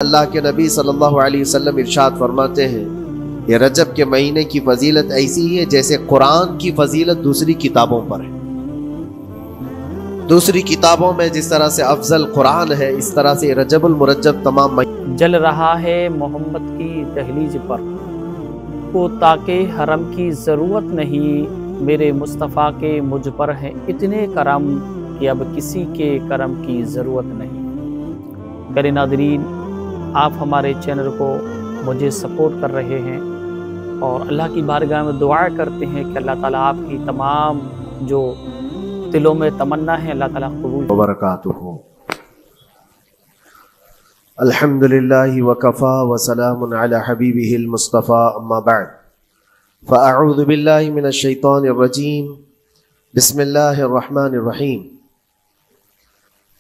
اللہ کے نبی صلی اللہ علیہ وسلم ارشاد فرماتے ہیں کہ رجب کے مہینے کی فضیلت ایسی ہے جیسے قرآن کی فضیلت دوسری کتابوں پر ہے۔ دوسری کتابوں میں جس طرح سے افضل قرآن ہے، اس طرح سے رجب المرجب تمام جل رہا ہے محمد کی دہلیز پر، کو تاکہ حرم کی ضرورت نہیں، میرے مصطفیٰ کے مجھ پر ہیں اتنے کرم کہ اب کسی کے کرم کی ضرورت نہیں۔ پیارے ناظرین، آپ ہمارے چینل کو مجھے سپورٹ کر رہے ہیں اور اللہ کی بارگاہ میں دعا کرتے ہیں کہ اللہ تعالیٰ آپ کی تمام جو دلوں میں تمنا ہے اللہ تعالیٰ قبول وبرکاتہ۔ الحمدللہ وکفا وسلام علی حبیبہ المصطفى اما بعد فاعوذ باللہ من الشیطان الرجیم بسم اللہ الرحمن الرحیم۔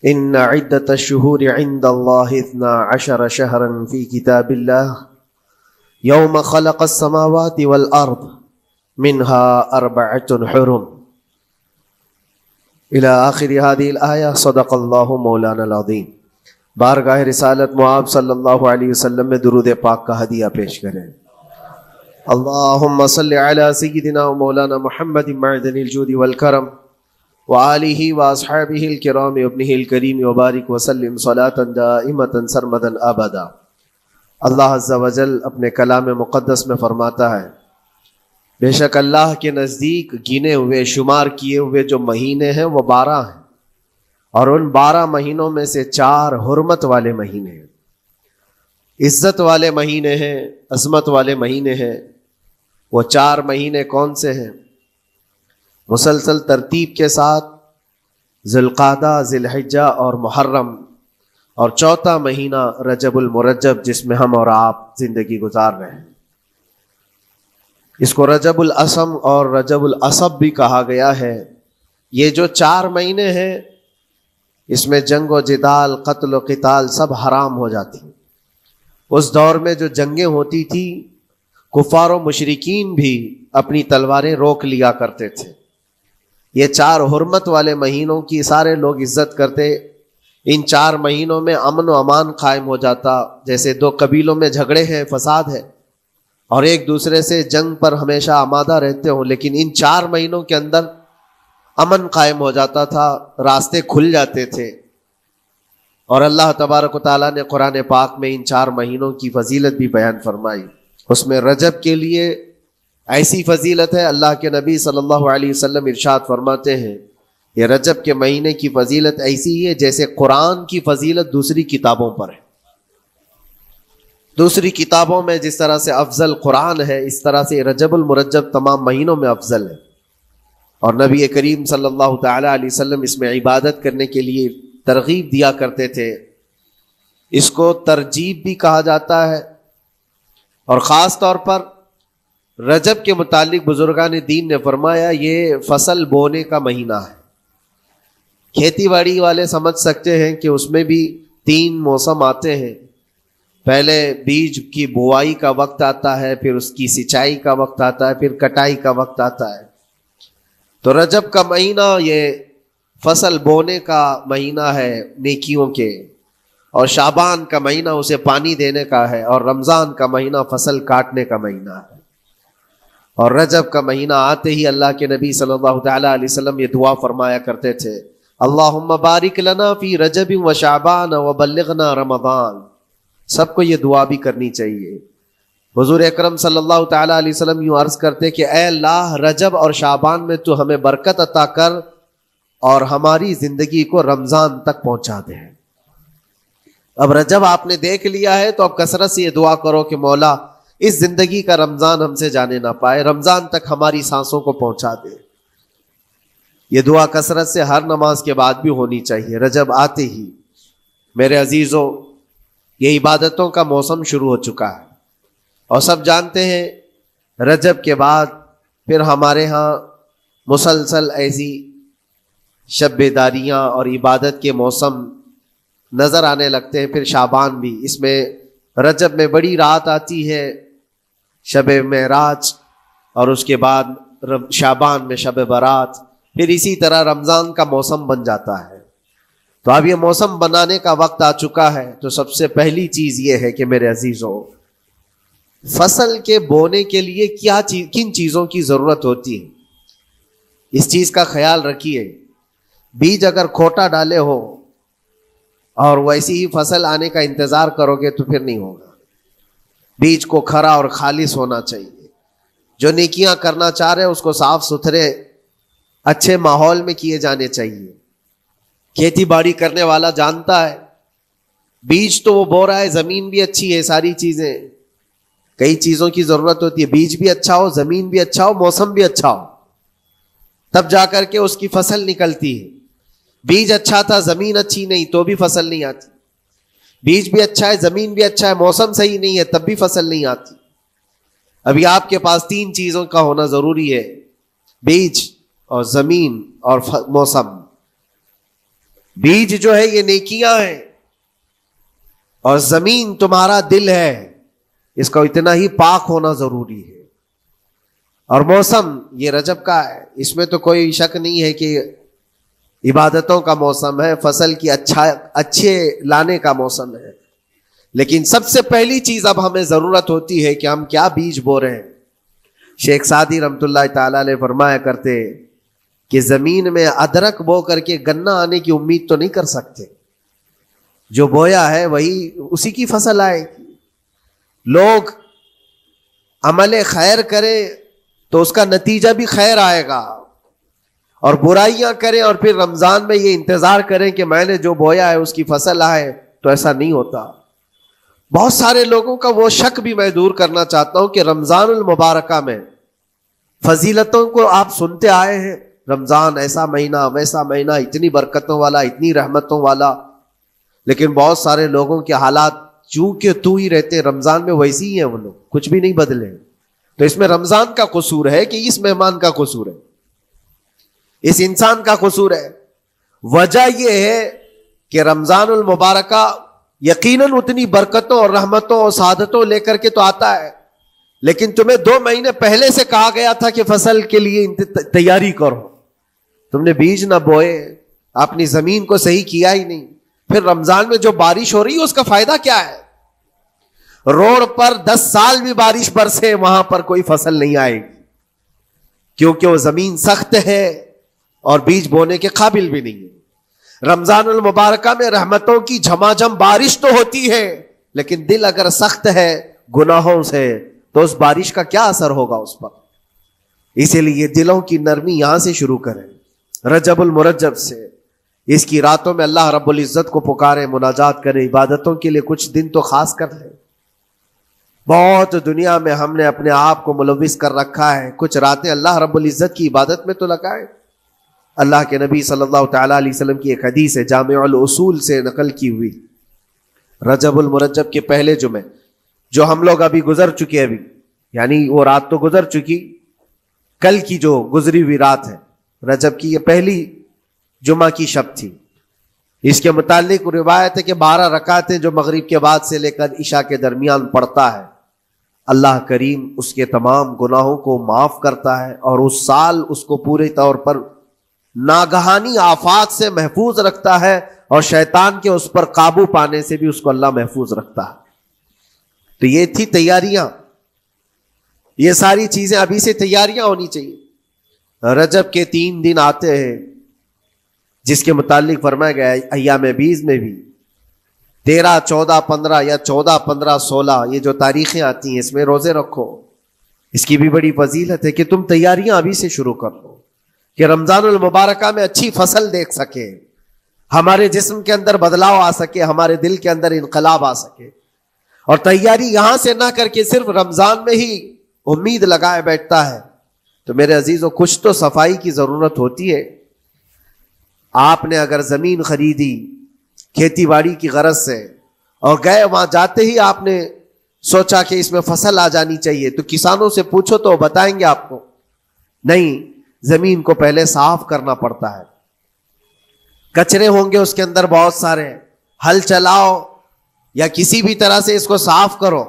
ان عدۃ الشہور عند اللہ 12 شہرا فی کتاب اللہ یوم خلق السماوات والارض منها 4 حرم الى آخر هذه الآیہ۔ صدق اللہ مولانا العظیم۔ بارگاہ رسالت معاب صلی اللہ علیہ وسلم میں درود پاک کا ہدیہ پیش کریں۔ اللہم صل علی سیدنا و مولانا محمد معدن الجود والکرم وآلہ واصحابہ الکرام وابنہ الکریم وبارک وسلم صلاۃ دائمۃ سرمدا ابدا۔ اللہ عز و جل اپنے کلام مقدس میں فرماتا ہے، بے شک اللہ کے نزدیک گنے ہوئے شمار کیے ہوئے جو مہینے ہیں وہ 12 ہیں، اور ان 12 مہینوں میں سے 4 حرمت والے مہینے ہیں، عزت والے مہینے ہیں، عظمت والے مہینے ہیں۔ وہ 4 مہینے کون سے ہیں؟ مسلسل ترتیب کے ساتھ ذوالقعدہ، ذی الحجہ اور محرم، اور 4تھا مہینہ رجب المرجب جس میں ہم اور آپ زندگی گزار رہے ہیں۔ اس کو رجب الاسم اور رجب العصب بھی کہا گیا ہے۔ یہ جو 4 مہینے ہیں اس میں جنگ و جدال، قتل و قتال سب حرام ہو جاتی ہیں۔ اس دور میں جو جنگیں ہوتی تھی کفار و مشرکین بھی اپنی تلواریں روک لیا کرتے تھے۔ یہ 4 حرمت والے مہینوں کی سارے لوگ عزت کرتے۔ ان 4 مہینوں میں امن و امان قائم ہو جاتا، جیسے 2 قبیلوں میں جھگڑے ہیں، فساد ہے اور ایک دوسرے سے جنگ پر ہمیشہ آمادہ رہتے ہوں، لیکن ان 4 مہینوں کے اندر امن قائم ہو جاتا تھا، راستے کھل جاتے تھے۔ اور اللہ تبارک و تعالیٰ نے قرآن پاک میں ان 4 مہینوں کی فضیلت بھی بیان فرمائی۔ اس میں رجب کے لیے ایسی فضیلت ہے، اللہ کے نبی صلی اللہ علیہ وسلم ارشاد فرماتے ہیں یہ رجب کے مہینے کی فضیلت ایسی ہے جیسے قرآن کی فضیلت دوسری کتابوں پر ہے۔ دوسری کتابوں میں جس طرح سے افضل قرآن ہے، اس طرح سے رجب المرجب تمام مہینوں میں افضل ہے۔ اور نبی کریم صلی اللہ تعالی علیہ وسلم اس میں عبادت کرنے کے لیے ترغیب دیا کرتے تھے۔ اس کو ترجیب بھی کہا جاتا ہے، اور خاص طور پر رجب کے متعلق بزرگان دین نے فرمایا یہ فصل بونے کا مہینہ ہے۔ کھیتی باڑی والے سمجھ سکتے ہیں کہ اس میں بھی 3 موسم آتے ہیں۔ پہلے بیج کی بوائی کا وقت آتا ہے، پھر اس کی سینچائی کا وقت آتا ہے، پھر کٹائی کا وقت آتا ہے۔ تو رجب کا مہینہ یہ فصل بونے کا مہینہ ہے نیکیوں کے، اور شعبان کا مہینہ اسے پانی دینے کا ہے، اور رمضان کا مہینہ فصل کاٹنے کا مہینہ ہے۔ اور رجب کا مہینہ آتے ہی اللہ کے نبی صلی اللہ تعالی علیہ وسلم یہ دعا فرمایا کرتے تھے، اللہم بارک لنا فی رجب و شعبان وبلغنا رمضان۔ سب کو یہ دعا بھی کرنی چاہیے۔ حضور اکرم صلی اللہ تعالی علیہ وسلم یوں عرض کرتے کہ اے اللہ، رجب اور شعبان میں تو ہمیں برکت عطا کر اور ہماری زندگی کو رمضان تک پہنچا دے۔ اب رجب آپ نے دیکھ لیا ہے تو اب کثرت سے یہ دعا کرو کہ مولا اس زندگی کا رمضان ہم سے جانے نہ پائے، رمضان تک ہماری سانسوں کو پہنچا دے۔ یہ دعا کثرت سے ہر نماز کے بعد بھی ہونی چاہیے۔ رجب آتے ہی میرے عزیزوں یہ عبادتوں کا موسم شروع ہو چکا ہے، اور سب جانتے ہیں رجب کے بعد پھر ہمارے ہاں مسلسل ایسی شب بیداریاں اور عبادت کے موسم نظر آنے لگتے ہیں۔ پھر شعبان بھی، اس میں رجب میں بڑی رات آتی ہے، شب معراج، اور اس کے بعد شعبان میں شب برات، پھر اسی طرح رمضان کا موسم بن جاتا ہے۔ تو اب یہ موسم بنانے کا وقت آ چکا ہے. تو سب سے پہلی چیز یہ ہے کہ میرے عزیزوں، فصل کے بونے کے لیے کن چیزوں کی ضرورت ہوتی ہے، اس چیز کا خیال رکھیے. بیج اگر کھوٹا ڈالے ہو اور ویسی ہی فصل آنے کا انتظار کرو گے تو پھر نہیں ہوگا. بیج کو کھرا اور خالص ہونا چاہیے. جو نیکیاں کرنا چاہ رہے ہیں اس کو صاف ستھرے اچھے ماحول میں کیے جانے چاہیے. کھیتی باڑی کرنے والا جانتا ہے بیج تو وہ بو رہا ہے، زمین بھی اچھی ہے، ساری چیزیں، کئی چیزوں کی ضرورت ہوتی ہے. بیج بھی اچھا ہو، زمین بھی اچھا ہو، موسم بھی اچھا ہو، تب جا کر کے اس کی فصل نکلتی ہے. بیج اچھا تھا، زمین اچھی نہیں تو بھی فصل نہیں آتی. بیج بھی اچھا ہے، زمین بھی اچھا ہے، موسم صحیح نہیں ہے تب بھی فصل نہیں آتی. ابھی آپ کے پاس 3 چیزوں کا ہونا ضروری ہے، بیج اور زمین اور موسم. بیج جو ہے یہ نیکیاں ہیں، اور زمین تمہارا دل ہے، اس کا اتنا ہی پاک ہونا ضروری ہے. اور موسم یہ رجب کا ہے، اس میں تو کوئی شک نہیں ہے کہ عبادتوں کا موسم ہے، فصل کی اچھے لانے کا موسم ہے. لیکن سب سے پہلی چیز اب ہمیں ضرورت ہوتی ہے کہ ہم کیا بیج بو رہے ہیں. شیخ سعدی رحمت اللہ تعالی علیہ فرمایا کرتے کہ زمین میں ادرک بو کر کے گنا آنے کی امید تو نہیں کر سکتے. جو بویا ہے وہی اسی کی فصل آئے گی. لوگ عمل خیر کرے تو اس کا نتیجہ بھی خیر آئے گا، اور برائیاں کریں اور پھر رمضان میں یہ انتظار کریں کہ میں نے جو بویا ہے اس کی فصل آئے، تو ایسا نہیں ہوتا. بہت سارے لوگوں کا وہ شک بھی میں دور کرنا چاہتا ہوں کہ رمضان المبارکہ میں فضیلتوں کو آپ سنتے آئے ہیں، رمضان ایسا مہینہ ویسا مہینہ، اتنی برکتوں والا، اتنی رحمتوں والا، لیکن بہت سارے لوگوں کے حالات چونکہ تو ہی رہتے رمضان میں ویسے ہی ہیں، وہ لوگ کچھ بھی نہیں بدلے. تو اس میں رمضان کا قصور ہے کہ اس مہمان کا قصور ہے، اس انسان کا قصور ہے؟ وجہ یہ ہے کہ رمضان المبارکہ یقیناً اتنی برکتوں اور رحمتوں اور سعادتوں لے کر کے تو آتا ہے، لیکن تمہیں 2 مہینے پہلے سے کہا گیا تھا کہ فصل کے لیے تیاری کرو. تم نے بیج نہ بوئے، اپنی زمین کو صحیح کیا ہی نہیں. پھر رمضان میں جو بارش ہو رہی ہے اس کا فائدہ کیا ہے؟ روڈ پر 10 سال بھی بارش برسے وہاں پر کوئی فصل نہیں آئے گی، کیونکہ وہ زمین سخت ہے اور بیج بونے کے قابل بھی نہیں ہے. رمضان المبارکہ میں رحمتوں کی جھماجھم بارش تو ہوتی ہے، لیکن دل اگر سخت ہے گناہوں سے تو اس بارش کا کیا اثر ہوگا اس پر؟ اسی لیے دلوں کی نرمی یہاں سے شروع کریں، رجب المرجب سے. اس کی راتوں میں اللہ رب العزت کو پکاریں، مناجات کریں، عبادتوں کے لیے کچھ دن تو خاص کر لیں. بہت دنیا میں ہم نے اپنے آپ کو ملوث کر رکھا ہے، کچھ راتیں اللہ رب العزت کی عبادت میں تو لگائیں. اللہ کے نبی صلی اللہ تعالی علیہ وسلم کی ایک حدیث ہے، جامع الاصول سے نقل کی ہوئی، رجب المرجب کے پہلے جمعے جو ہم لوگ ابھی گزر چکے، ابھی یعنی وہ رات تو گزر چکی، کل کی جو گزری ہوئی رات ہے رجب کی، یہ پہلی جمعہ کی شب تھی. اس کے متعلق روایت ہے کہ 12 رکعتیں جو مغرب کے بعد سے لے کر عشاء کے درمیان پڑھتا ہے، اللہ کریم اس کے تمام گناہوں کو معاف کرتا ہے، اور اس سال اس کو پورے طور پر ناگہانی آفات سے محفوظ رکھتا ہے، اور شیطان کے اس پر قابو پانے سے بھی اس کو اللہ محفوظ رکھتا ہے. تو یہ تھی تیاریاں، یہ ساری چیزیں ابھی سے تیاریاں ہونی چاہیے. رجب کے 3 دن آتے ہیں جس کے متعلق فرمایا گیا ہے ایام بیز میں بھی 13, 14, 15 یا 14, 15, 16 یہ جو تاریخیں آتی ہیں اس میں روزے رکھو. اس کی بھی بڑی فضیلت ہے کہ تم تیاریاں ابھی سے شروع کر دو کہ رمضان المبارکہ میں اچھی فصل دیکھ سکے، ہمارے جسم کے اندر بدلاؤ آ سکے، ہمارے دل کے اندر انقلاب آ سکے. اور تیاری یہاں سے نہ کر کے صرف رمضان میں ہی امید لگائے بیٹھتا ہے تو میرے عزیزوں کچھ تو صفائی کی ضرورت ہوتی ہے. آپ نے اگر زمین خریدی کھیتی باڑی کی غرض سے اور گئے، وہاں جاتے ہی آپ نے سوچا کہ اس میں فصل آ جانی چاہیے، تو کسانوں سے پوچھو تو بتائیں گے آپ کو نہیں، زمین کو پہلے صاف کرنا پڑتا ہے، کچرے ہوں گے اس کے اندر بہت سارے، ہل چلاؤ یا کسی بھی طرح سے اس کو صاف کرو.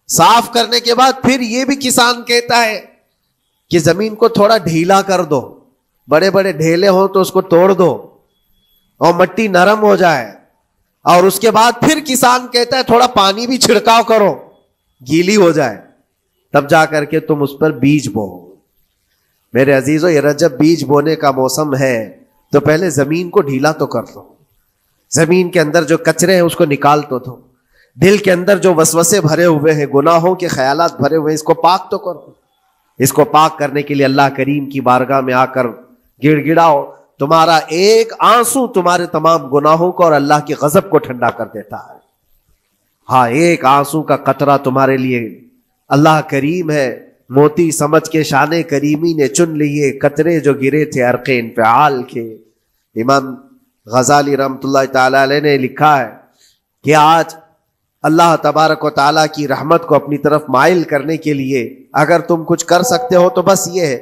صاف کرنے کے بعد پھر یہ بھی کسان کہتا ہے کہ زمین کو تھوڑا ڈھیلا کر دو، بڑے بڑے ڈھیلے ہوں تو اس کو توڑ دو، اور مٹی نرم ہو جائے اور اس کے بعد پھر کسان کہتا ہے تھوڑا پانی بھی چھڑکاؤ کرو، گیلی ہو جائے، تب جا کر کے تم اس پر بیج بو۔ میرے عزیزو، یہ جب بیج بونے کا موسم ہے تو پہلے زمین کو ڈھیلا تو کر دو، زمین کے اندر جو کچرے ہیں اس کو نکال تو دو، دل کے اندر جو وسوسے بھرے ہوئے ہیں، گناہوں کے خیالات بھرے ہوئے ہیں، اس کو پاک تو کرو۔ اس کو پاک کرنے کے لیے اللہ کریم کی بارگاہ میں آ کر گڑ گڑاؤ، تمہارا ایک آنسو تمہارے تمام گناہوں کو اور اللہ کے غضب کو ٹھنڈا کر دیتا ہے۔ ہاں، ایک آنسو کا قطرہ تمہارے لیے اللہ کریم ہے، موتی سمجھ کے شان کریمی نے چن لیے قطرے جو گرے تھے عرق انفعال کے۔ امام غزالی رحمۃ اللہ تعالی علیہ نے لکھا ہے کہ آج اللہ تبارک و تعالیٰ کی رحمت کو اپنی طرف مائل کرنے کے لیے اگر تم کچھ کر سکتے ہو تو بس یہ ہے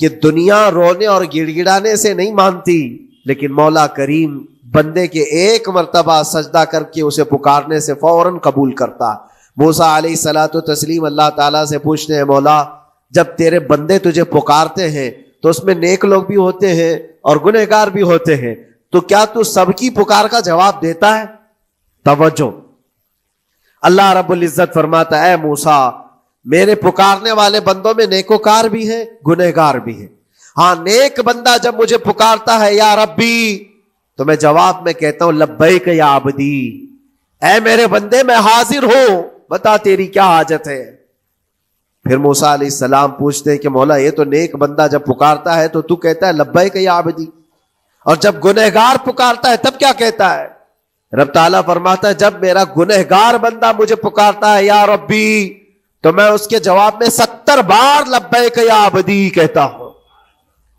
کہ دنیا رونے اور گڑ گڑانے سے نہیں مانتی، لیکن مولا کریم بندے کے ایک مرتبہ سجدہ کر کے اسے پکارنے سے فوراً قبول کرتا۔ موسیٰ علیہ الصلاۃ والتسلیم اللہ تعالیٰ سے پوچھتے ہیں، مولا جب تیرے بندے تجھے پکارتے ہیں تو اس میں نیک لوگ بھی ہوتے ہیں اور گنہگار بھی ہوتے ہیں، تو کیا تو سب کی پکار کا جواب دیتا ہے؟ توجہ، اللہ رب العزت فرماتا ہے، اے موسیٰ میرے پکارنے والے بندوں میں نیکوکار بھی ہیں، گنہگار بھی ہیں۔ ہاں، نیک بندہ جب مجھے پکارتا ہے یا ربی، تو میں جواب میں کہتا ہوں لبیک یا عبدی، اے میرے بندے میں حاضر ہوں، بتا تیری کیا حاجت ہے۔ پھر موسیٰ علیہ السلام پوچھتے ہیں کہ مولا یہ تو نیک بندہ جب پکارتا ہے تو کہتا ہے لبیک یا عبدی، اور جب گنہگار پکارتا ہے تب کیا کہتا ہے؟ رب تعالیٰ فرماتا ہے جب میرا گنہگار بندہ مجھے پکارتا ہے یا ربی، تو میں اس کے جواب میں 70 بار لبیک یا عبدی کہتا ہوں۔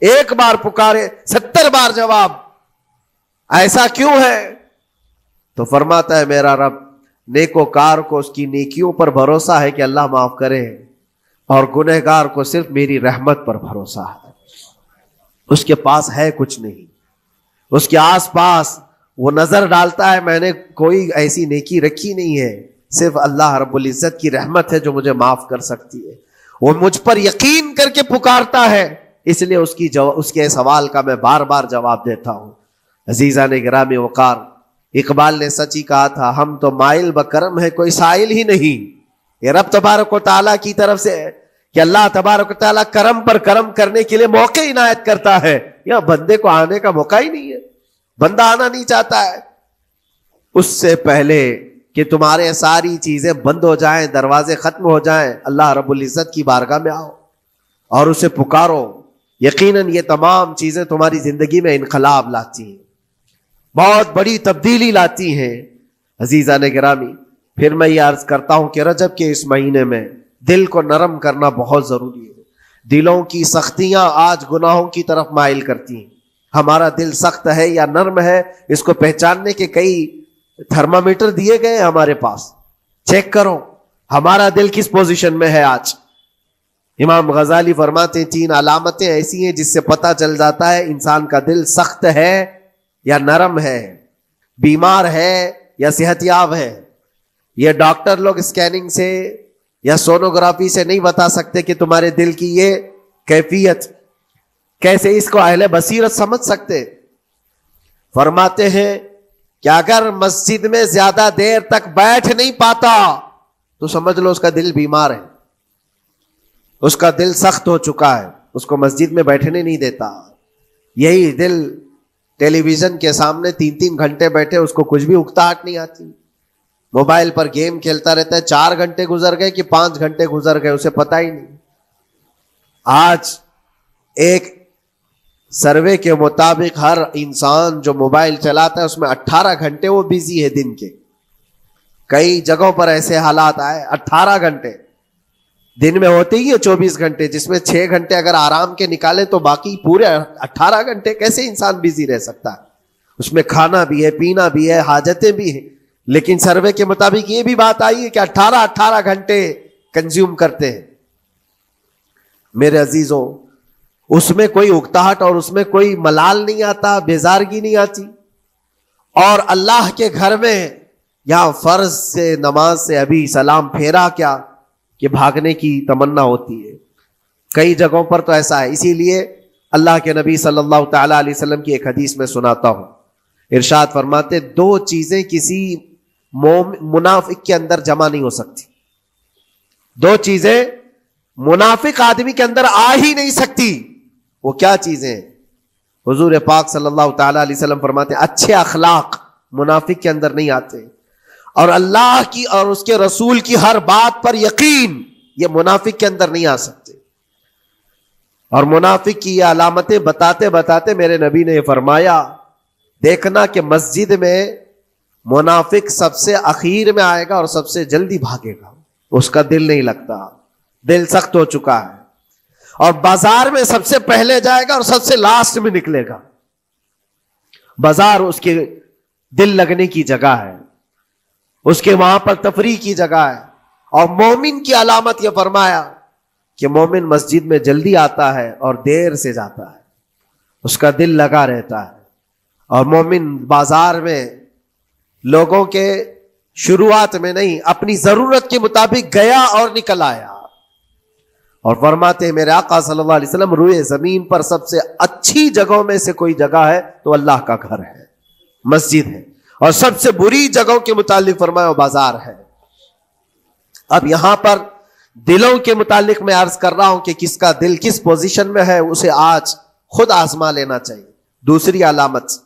ایک بار پکارے 70 بار جواب، ایسا کیوں ہے؟ تو فرماتا ہے میرا رب نیکوکار کو اس کی نیکیوں پر بھروسہ ہے کہ اللہ معاف کرے، اور گنہگار کو صرف میری رحمت پر بھروسہ ہے۔ اس کے پاس ہے کچھ نہیں، اس کے آس پاس وہ نظر ڈالتا ہے میں نے کوئی ایسی نیکی رکھی نہیں ہے، صرف اللہ رب العزت کی رحمت ہے جو مجھے معاف کر سکتی ہے۔ وہ مجھ پر یقین کر کے پکارتا ہے، اس لیے اس کے سوال کا میں بار بار جواب دیتا ہوں۔ عزیزان گرامی وقار، اقبال نے سچ ہی کہا تھا، ہم تو مائل بکرم ہے کوئی سائل ہی نہیں۔ یہ رب تبارک و تعالیٰ کی طرف سے ہے کہ اللہ تبارک و تعالیٰ کرم پر کرم کرنے کے لیے موقع عنایت کرتا ہے، یا بندے کو آنے کا موقع ہی نہیں ہے، بندہ آنا نہیں چاہتا ہے۔ اس سے پہلے کہ تمہارے ساری چیزیں بند ہو جائیں، دروازے ختم ہو جائیں، اللہ رب العزت کی بارگاہ میں آؤ اور اسے پکارو، یقیناً یہ تمام چیزیں تمہاری زندگی میں انقلاب لاتی ہیں، بہت بڑی تبدیلی لاتی ہیں۔ عزیزان گرامی، پھر میں یہ عرض کرتا ہوں کہ رجب کے اس مہینے میں دل کو نرم کرنا بہت ضروری ہے۔ دلوں کی سختیاں آج گناہوں کی طرف مائل کرتی ہیں۔ ہمارا دل سخت ہے یا نرم ہے، اس کو پہچاننے کے کئی تھرمامیٹر دیے گئے ہیں ہمارے پاس، چیک کرو ہمارا دل کس پوزیشن میں ہے آج۔ امام غزالی فرماتے ہیں 3 علامتیں ایسی ہیں جس سے پتہ چل جاتا ہے انسان کا دل سخت ہے یا نرم ہے، بیمار ہے یا صحت یاب ہے۔ یہ ڈاکٹر لوگ اسکیننگ سے یا سونوگرافی سے نہیں بتا سکتے کہ تمہارے دل کی یہ کیفیت کیسے، اس کو اہل بصیرت سمجھ سکتے۔ فرماتے ہیں کہ اگر مسجد میں زیادہ دیر تک بیٹھ نہیں پاتا تو سمجھ لو اس کا دل بیمار ہے، اس کا دل سخت ہو چکا ہے، اس کو مسجد میں بیٹھنے نہیں دیتا۔ یہی دل ٹیلی ویژن کے سامنے 3 گھنٹے بیٹھے، اس کو کچھ بھی اکتاہٹ نہیں آتی، موبائل پر گیم کھیلتا رہتا ہے، 4 گھنٹے گزر گئے کہ 5 گھنٹے گزر گئے اسے پتہ ہی نہیں۔ آج ایک سروے کے مطابق ہر انسان جو موبائل چلاتا ہے اس میں 18 گھنٹے وہ بیزی ہے دن کے۔ کئی جگہوں پر ایسے حالات آئے 18 گھنٹے دن میں ہوتے ہی ہے 24 گھنٹے، جس میں 6 گھنٹے اگر آرام کے نکالے تو باقی پورے 18 گھنٹے کیسے انسان بیزی رہ سکتا ہے؟ اس میں کھانا بھی ہے، پینا بھی ہے، حاجتیں بھی ہیں، لیکن سروے کے مطابق یہ بھی بات آئی ہے کہ 18 گھنٹے کنزیوم کرتے ہیں۔ میرے عزیزوں، اس میں کوئی اکتاہٹ اور اس میں کوئی ملال نہیں آتا، بیزارگی نہیں آتی، اور اللہ کے گھر میں یہاں فرض سے نماز سے ابھی سلام پھیرا کیا کہ بھاگنے کی تمنا ہوتی ہے۔ کئی جگہوں پر تو ایسا ہے، اسی لیے اللہ کے نبی صلی اللہ تعالی علیہ وسلم کی ایک حدیث میں سناتا ہوں ارشاد فرماتے دو چیزیں کسی منافق کے اندر جمع نہیں ہو سکتی. دو چیزیں منافق آدمی کے اندر آ ہی نہیں سکتی. وہ کیا چیزیں؟ حضور پاک صلی اللہ تعالی علیہ وسلم فرماتے ہیں اچھے اخلاق منافق کے اندر نہیں آتے، اور اللہ کی اور اس کے رسول کی ہر بات پر یقین، یہ منافق کے اندر نہیں آ سکتے. اور منافق کی یہ علامتیں بتاتے بتاتے میرے نبی نے یہ فرمایا، دیکھنا کہ مسجد میں منافق سب سے اخیر میں آئے گا اور سب سے جلدی بھاگے گا. اس کا دل نہیں لگتا، دل سخت ہو چکا ہے. اور بازار میں سب سے پہلے جائے گا اور سب سے لاسٹ میں نکلے گا. بازار اس کے دل لگنے کی جگہ ہے، اس کے وہاں پر تفریح کی جگہ ہے. اور مومن کی علامت یہ فرمایا کہ مومن مسجد میں جلدی آتا ہے اور دیر سے جاتا ہے، اس کا دل لگا رہتا ہے. اور مومن بازار میں لوگوں کے شروعات میں نہیں، اپنی ضرورت کے مطابق گیا اور نکل آیا. اور فرماتے ہیں میرے آقا صلی اللہ علیہ وسلم روئے زمین پر سب سے اچھی جگہوں میں سے کوئی جگہ ہے تو اللہ کا گھر ہے، مسجد ہے. اور سب سے بری جگہوں کے متعلق فرمایا بازار ہے. اب یہاں پر دلوں کے متعلق میں عرض کر رہا ہوں کہ کس کا دل کس پوزیشن میں ہے، اسے آج خود آزما لینا چاہیے. دوسری علامت